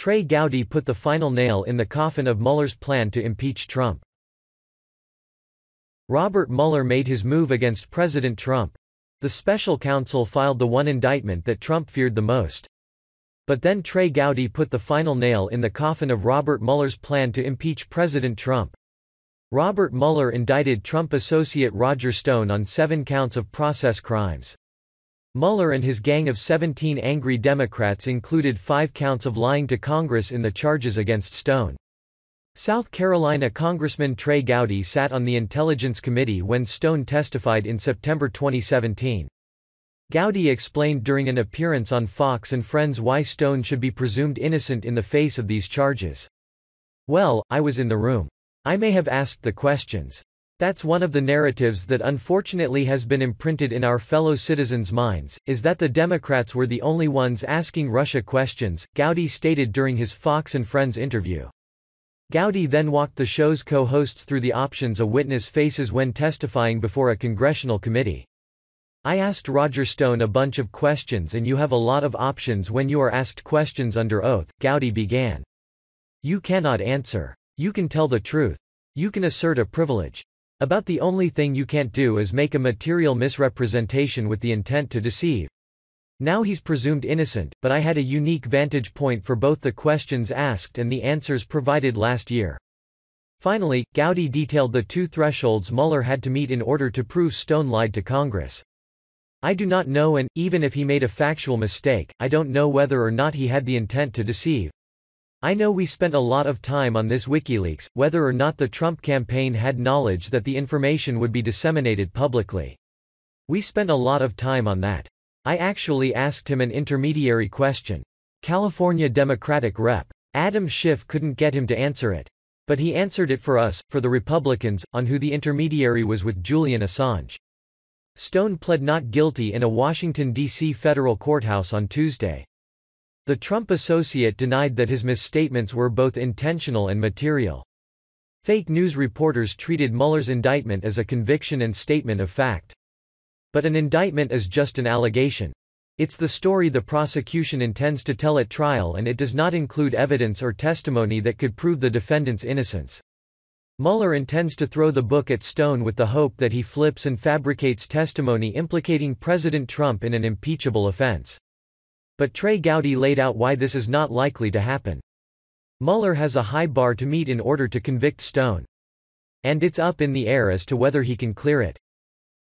Trey Gowdy put the final nail in the coffin of Mueller's plan to impeach Trump. Robert Mueller made his move against President Trump. The special counsel filed the one indictment that Trump feared the most. But then Trey Gowdy put the final nail in the coffin of Robert Mueller's plan to impeach President Trump. Robert Mueller indicted Trump associate Roger Stone on 7 counts of process crimes. Mueller and his gang of 17 angry Democrats included 5 counts of lying to Congress in the charges against Stone. South Carolina Congressman Trey Gowdy sat on the Intelligence Committee when Stone testified in September 2017. Gowdy explained during an appearance on Fox and Friends why Stone should be presumed innocent in the face of these charges. "Well, I was in the room. I may have asked the questions. That's one of the narratives that unfortunately has been imprinted in our fellow citizens' minds, is that the Democrats were the only ones asking Russia questions," Gowdy stated during his Fox and Friends interview. Gowdy then walked the show's co-hosts through the options a witness faces when testifying before a congressional committee. "I asked Roger Stone a bunch of questions and you have a lot of options when you are asked questions under oath," Gowdy began. "You cannot answer. You can tell the truth. You can assert a privilege. About the only thing you can't do is make a material misrepresentation with the intent to deceive. Now he's presumed innocent, but I had a unique vantage point for both the questions asked and the answers provided last year." Finally, Gowdy detailed the 2 thresholds Mueller had to meet in order to prove Stone lied to Congress. "I do not know, and, even if he made a factual mistake, I don't know whether or not he had the intent to deceive. I know we spent a lot of time on this WikiLeaks, whether or not the Trump campaign had knowledge that the information would be disseminated publicly. We spent a lot of time on that. I actually asked him an intermediary question. California Democratic Rep. Adam Schiff couldn't get him to answer it. But he answered it for us, for the Republicans, on who the intermediary was with Julian Assange." Stone pled not guilty in a Washington, D.C. federal courthouse on Tuesday. The Trump associate denied that his misstatements were both intentional and material. Fake news reporters treated Mueller's indictment as a conviction and statement of fact. But an indictment is just an allegation. It's the story the prosecution intends to tell at trial, and it does not include evidence or testimony that could prove the defendant's innocence. Mueller intends to throw the book at Stone with the hope that he flips and fabricates testimony implicating President Trump in an impeachable offense. But Trey Gowdy laid out why this is not likely to happen. Mueller has a high bar to meet in order to convict Stone. And it's up in the air as to whether he can clear it.